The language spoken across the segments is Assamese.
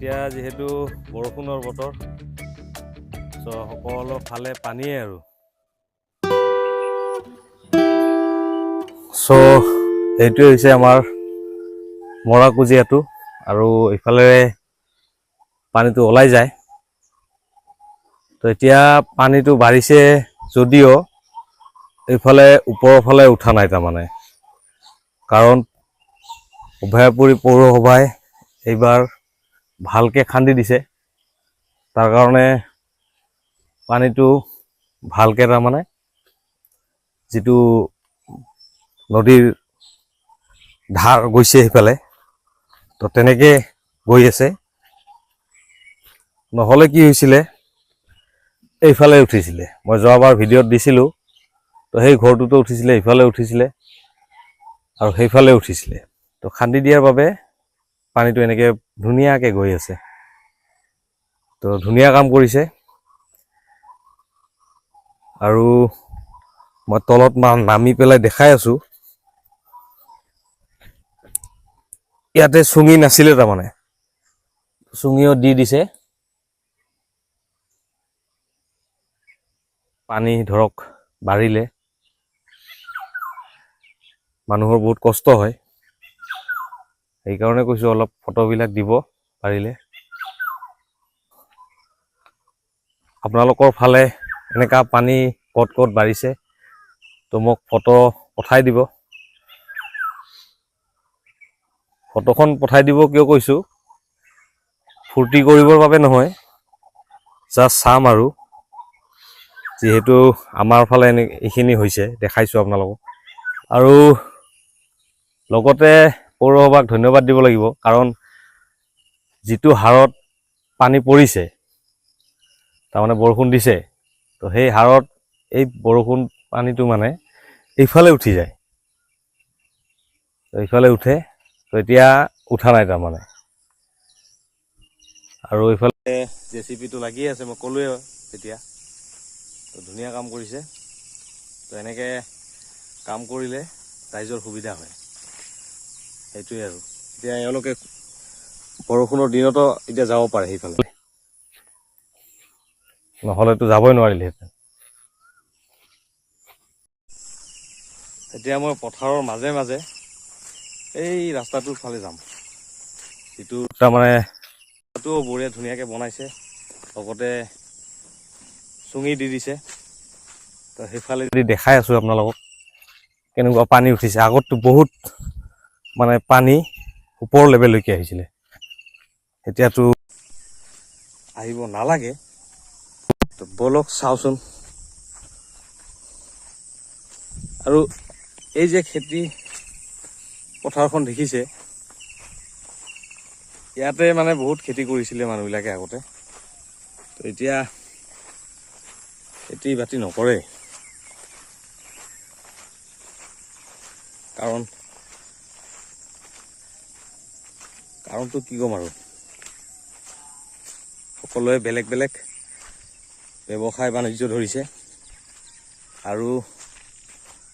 এতিয়া যেহেতু বৰষুণৰ বতৰ সকলো ফালে পানীয়ে আৰু এইটোৱে হৈছে আমাৰ মৰা কুজিয়াটো আৰু ইফালে পানীটো ওলাই যায়। তো এতিয়া পানীটো বাঢ়িছে যদিও এইফালে ওপৰৰ ফালে উঠা নাই তাৰমানে, কাৰণ অভয়াপুৰী পৌৰসভাই এইবাৰ ভালকে খান্দি দিছে, তাৰ কাৰণে পানীটো ভালকে তাৰমানে যিটো নদীৰ ধাৰ গৈছে সেইফালে, তো তেনেকে গৈ আছে। নহ'লে কি হৈছিলে, এইফালে উঠিছিলে, মই যোৱাবাৰ ভিডিঅ'ত দিছিলোঁ, তো সেই ঘৰটোতো উঠিছিলে, ইফালে উঠিছিলে আৰু সেইফালে উঠিছিলে। তো খান্দি দিয়াৰ বাবে পানীটো এনেকে ধুনীয়াকে গৈ আছে। তো ধুনীয়া কাম কৰিছে। আৰু মই তলত নামি পেলাই দেখাই আছো, ইয়াতে চুঙি নাছিলে, তাৰমানে চুঙিও দি দিছে। পানী ধৰক বাঢ়িলে মানুহৰ বহুত কষ্ট হয়, সেইকাৰণে কৈছোঁ অলপ ফটোবিলাক দিব পাৰিলে। আপোনালোকৰ ফালে এনেকা পানী ক'ত ক'ত বাঢ়িছে তো মোক ফটো পঠাই দিব। ফটোখন পঠাই দিব কিয় কৈছোঁ, ফূৰ্তি কৰিবৰ বাবে নহয়, জাষ্ট চাম আৰু যিহেতু আমাৰ ফালে এইখিনি হৈছে, দেখাইছোঁ আপোনালোকক। আৰু লগতে পৌৰসভাক ধন্যবাদ দিব লাগিব, কাৰণ যিটো হাৰত পানী পৰিছে, তাৰমানে বৰষুণ দিছে, তো সেই হাৰত এই বৰষুণ পানীটো মানে এইফালে উঠি যায়, তো এইফালে উঠে। তো এতিয়া উঠা নাই তাৰমানে, আৰু এইফালে JCB-টো লাগি আছে, মই ক'লোৱে তেতিয়া। তো ধুনীয়া কাম কৰিছে। তো এনেকে কাম কৰিলে ৰাইজৰ সুবিধা হয়, সেইটোৱে আৰু। এতিয়া এওঁলোকে বৰষুণৰ দিনতো এতিয়া যাব পাৰে সেইফালে, নহ'লেতো যাবই নোৱাৰিলেহেঁতেন। এতিয়া মই পথাৰৰ মাজে মাজে এই ৰাস্তাটোৰ ফালে যাম, যিটো তাৰমানে তাতো বঢ়িয়া ধুনীয়াকৈ বনাইছে, লগতে চুঙি দি দিছে। তো সেইফালে যদি দেখাই আছোঁ আপোনালোকক কেনেকুৱা পানী উঠিছে। আগততো বহুত মানে পানী ওপৰ লেভেললৈকে আহিছিলে, এতিয়াতো আহিব নালাগে। তো বলক চাওঁচোন। আৰু এই যে খেতি পথাৰখন দেখিছে, ইয়াতে মানে বহুত খেতি কৰিছিলে মানুহবিলাকে আগতে, তো এতিয়া খেতি বাতি নকৰে, কাৰণটো কি ক'ম আৰু, সকলোৱে বেলেগ বেলেগ ব্যৱসায় বাণিজ্য ধৰিছে, আৰু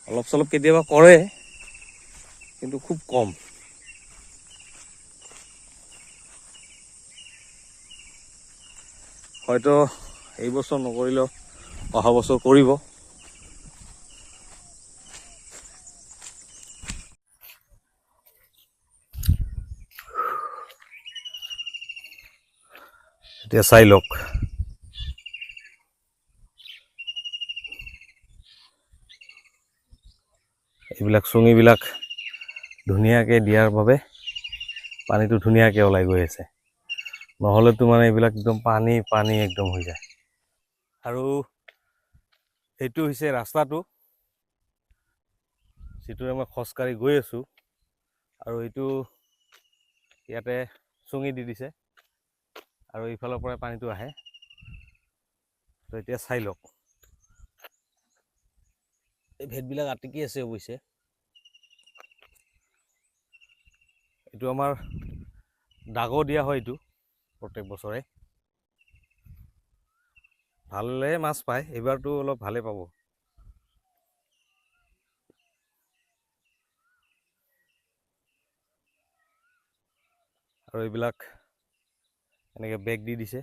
অলপ চলপ কেতিয়াবা কৰে, কিন্তু খুব কম। হয়তো এই বছৰ নকৰিলেও অহা বছৰ কৰিব। এতিয়া চাই লওক, এইবিলাক চুঙিবিলাক ধুনীয়াকৈ দিয়াৰ বাবে পানীটো ধুনীয়াকৈ ওলাই গৈ আছে, নহ'লেতো মানে এইবিলাক একদম পানী পানী একদম হৈ যায়। আৰু এইটো হৈছে ৰাস্তাটো, যিটোৰে মই খোজকাঢ়ি গৈ আছোঁ, আৰু এইটো ইয়াতে চুঙি দি দিছে, আৰু এইফালৰ পৰাই পানীটো আহে। তো এতিয়া চাই লওক, এই ভেটবিলাক আটিকি আছে অৱশ্যে। এইটো আমাৰ দাগো দিয়া হয়, এইটো প্ৰত্যেক বছৰে। ভালে মাছ পায়, এইবাৰতো অলপ ভালেই পাব। আৰু এইবিলাক এনেকৈ বেগ দি দিছে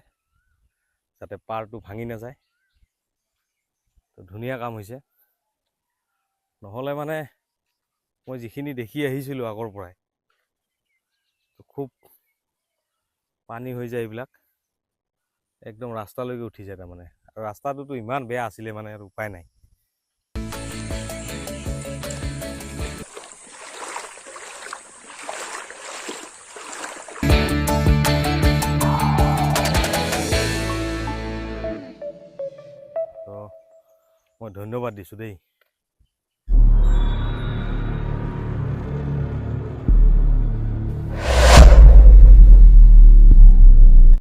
যাতে পাৰটো ভাঙি নাযায়। তো ধুনীয়া কাম হৈছে। নহ'লে মানে মই যিখিনি দেখি আহিছিলোঁ আগৰ পৰাই, খুব পানী হৈ যায় এইবিলাক, একদম ৰাস্তালৈকে উঠি যায় তাৰমানে। আৰু ৰাস্তাটোতো ইমান বেয়া আছিলে মানে আৰু উপায় নাই। তো মই ধন্যবাদ দিছোঁ দেই।